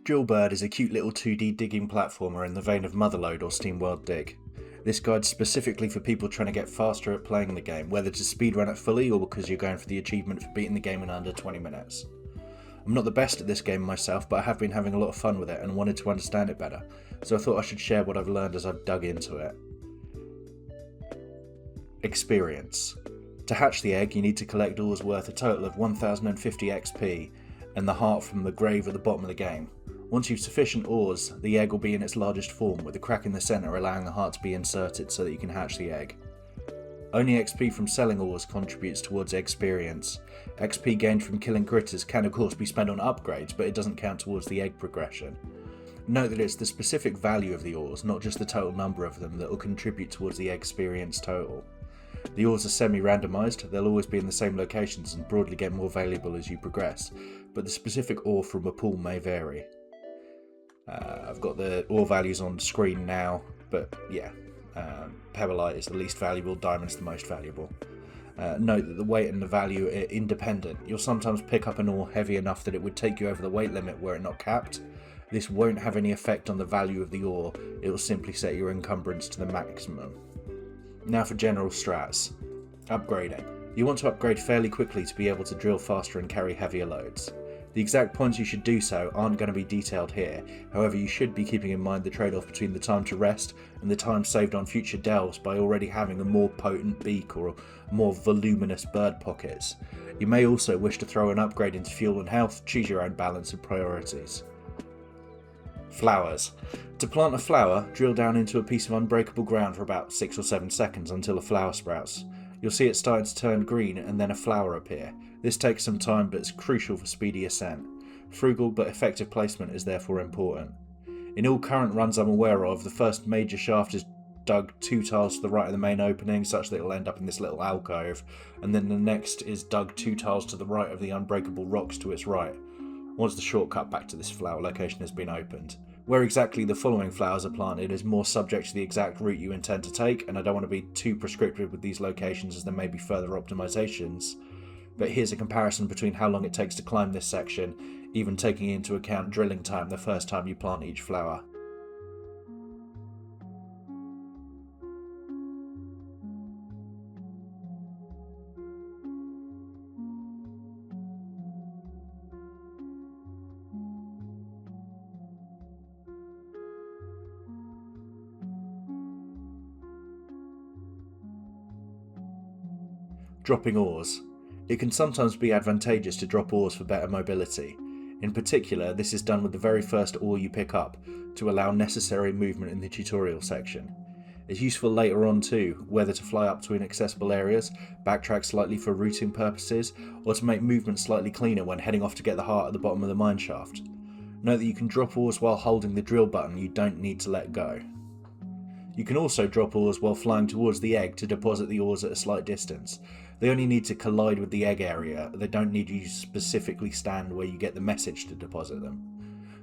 Drillbird is a cute little 2D digging platformer in the vein of Motherlode or SteamWorld Dig. This guide's specifically for people trying to get faster at playing the game, whether to speedrun it fully or because you're going for the achievement for beating the game in under 20 minutes. I'm not the best at this game myself, but I have been having a lot of fun with it and wanted to understand it better, so I thought I should share what I've learned as I've dug into it. Experience. To hatch the egg, you need to collect ores worth a total of 1050 XP and the heart from the grave at the bottom of the game. Once you've sufficient ores, the egg will be in its largest form, with a crack in the centre allowing the heart to be inserted so that you can hatch the egg. Only XP from selling ores contributes towards experience. XP gained from killing critters can of course be spent on upgrades, but it doesn't count towards the egg progression. Note that it's the specific value of the ores, not just the total number of them, that will contribute towards the experience total. The ores are semi-randomised, they'll always be in the same locations and broadly get more valuable as you progress, but the specific ore from a pool may vary. I've got the ore values on screen now, but yeah, Pebbleite is the least valuable, Diamond's the most valuable. Note that the weight and the value are independent. You'll sometimes pick up an ore heavy enough that it would take you over the weight limit were it not capped. This won't have any effect on the value of the ore, it will simply set your encumbrance to the maximum. Now for general strats. Upgrading. You want to upgrade fairly quickly to be able to drill faster and carry heavier loads. The exact points you should do so aren't going to be detailed here, however you should be keeping in mind the trade-off between the time to rest and the time saved on future delves by already having a more potent beak or more voluminous bird pockets. You may also wish to throw an upgrade into fuel and health, choose your own balance of priorities. Flowers. To plant a flower, drill down into a piece of unbreakable ground for about 6 or 7 seconds until a flower sprouts. You'll see it starting to turn green and then a flower appear. This takes some time but is crucial for speedy ascent. Frugal but effective placement is therefore important. In all current runs I'm aware of, the first major shaft is dug 2 tiles to the right of the main opening such that it will end up in this little alcove, and then the next is dug 2 tiles to the right of the unbreakable rocks to its right, once the shortcut back to this flower location has been opened. Where exactly the following flowers are planted is more subject to the exact route you intend to take, and I don't want to be too prescriptive with these locations as there may be further optimizations. But here's a comparison between how long it takes to climb this section, even taking into account drilling time the first time you plant each flower. Dropping ores. It can sometimes be advantageous to drop ores for better mobility. In particular, this is done with the very first ore you pick up, to allow necessary movement in the tutorial section. It's useful later on too, whether to fly up to inaccessible areas, backtrack slightly for routing purposes, or to make movement slightly cleaner when heading off to get the heart at the bottom of the mineshaft. Note that you can drop ores while holding the drill button, you don't need to let go. You can also drop ores while flying towards the egg to deposit the ores at a slight distance. They only need to collide with the egg area, they don't need you to specifically stand where you get the message to deposit them.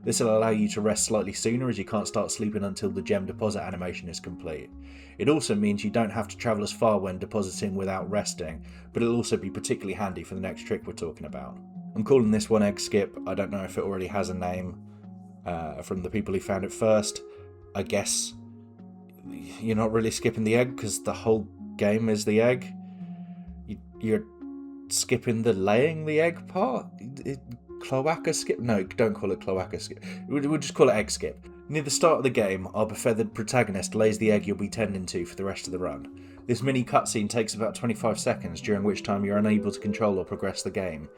This will allow you to rest slightly sooner as you can't start sleeping until the gem deposit animation is complete. It also means you don't have to travel as far when depositing without resting, but it'll also be particularly handy for the next trick we're talking about. I'm calling this one Egg Skip, I don't know if it already has a name from the people who found it first. I guess you're not really skipping the egg because the whole game is the egg. You're skipping the laying the egg part? Cloaca skip? No, don't call it cloaca skip. We'll just call it egg skip. Near the start of the game, our befeathered protagonist lays the egg you'll be tending to for the rest of the run. This mini cutscene takes about 25 seconds, during which time you're unable to control or progress the game.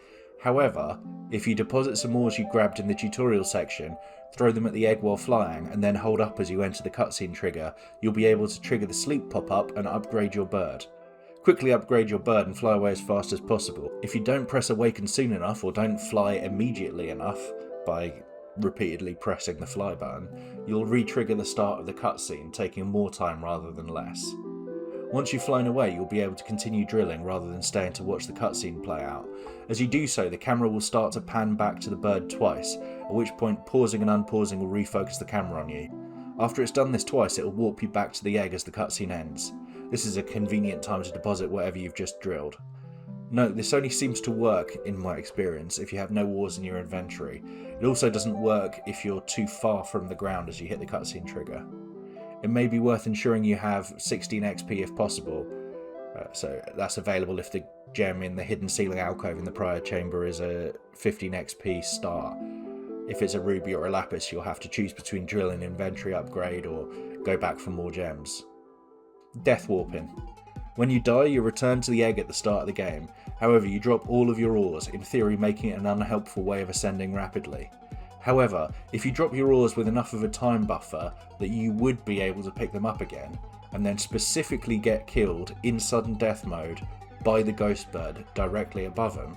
However, if you deposit some ores you grabbed in the tutorial section, throw them at the egg while flying, and then hold up as you enter the cutscene trigger, you'll be able to trigger the sleep pop-up and upgrade your bird. Quickly upgrade your bird and fly away as fast as possible. If you don't press awaken soon enough or don't fly immediately enough by repeatedly pressing the fly button, you'll re-trigger the start of the cutscene, taking more time rather than less. Once you've flown away, you'll be able to continue drilling rather than staying to watch the cutscene play out. As you do so, the camera will start to pan back to the bird twice, at which point pausing and unpausing will refocus the camera on you. After it's done this twice, it will warp you back to the egg as the cutscene ends. This is a convenient time to deposit whatever you've just drilled. Note, this only seems to work, in my experience, if you have no ores in your inventory. It also doesn't work if you're too far from the ground as you hit the cutscene trigger. It may be worth ensuring you have 16 XP if possible, so that's available if the gem in the hidden ceiling alcove in the prior chamber is a 15 XP star. If it's a ruby or a lapis, you'll have to choose between drill and inventory upgrade or go back for more gems. Death warping. When you die, you return to the egg at the start of the game. However, you drop all of your ores, in theory making it an unhelpful way of ascending rapidly. However, if you drop your ores with enough of a time buffer that you would be able to pick them up again, and then specifically get killed in sudden death mode by the ghost bird directly above them,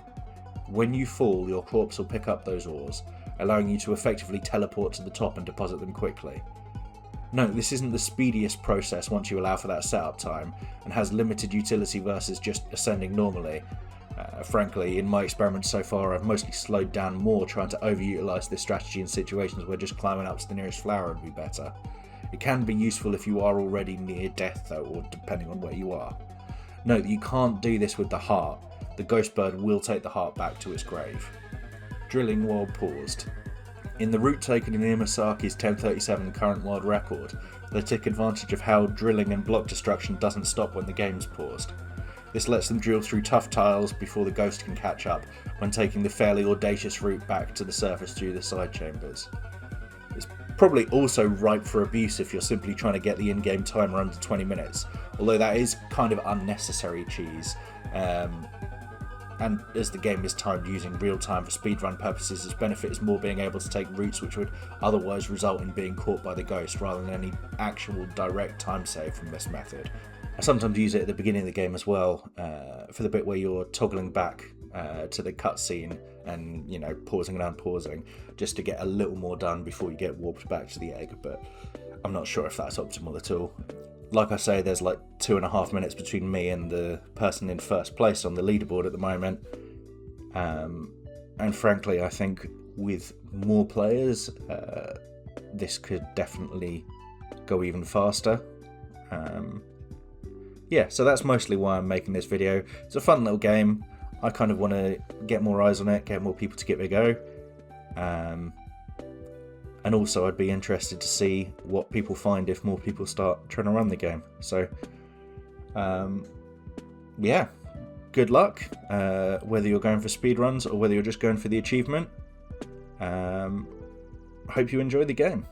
when you fall, your corpse will pick up those ores, allowing you to effectively teleport to the top and deposit them quickly. Note, this isn't the speediest process once you allow for that setup time, and has limited utility versus just ascending normally. Frankly, in my experiments so far, I've mostly slowed down more trying to overutilise this strategy in situations where just climbing up to the nearest flower would be better. It can be useful if you are already near death though, or depending on where you are. Note that you can't do this with the heart. The ghost bird will take the heart back to its grave. Drilling while paused. In the route taken in Imasaki's 1037 current world record, they take advantage of how drilling and block destruction doesn't stop when the game's paused. This lets them drill through tough tiles before the ghost can catch up when taking the fairly audacious route back to the surface through the side chambers. It's probably also ripe for abuse if you're simply trying to get the in-game timer under 20 minutes, although that is kind of unnecessary cheese. And as the game is timed using real time for speedrun purposes, its benefit is more being able to take routes which would otherwise result in being caught by the ghost rather than any actual direct time save from this method. I sometimes use it at the beginning of the game as well, for the bit where you're toggling back to the cutscene and, you know, pausing and unpausing, just to get a little more done before you get warped back to the egg, but I'm not sure if that's optimal at all. Like I say, there's like 2.5 minutes between me and the person in first place on the leaderboard at the moment. And frankly, I think with more players, this could definitely go even faster. Yeah, so that's mostly why I'm making this video. It's a fun little game. I kind of want to get more eyes on it, get more people to give it a go. And also I'd be interested to see what people find if more people start trying to run the game. So, yeah, good luck, whether you're going for speedruns or whether you're just going for the achievement. Hope you enjoy the game.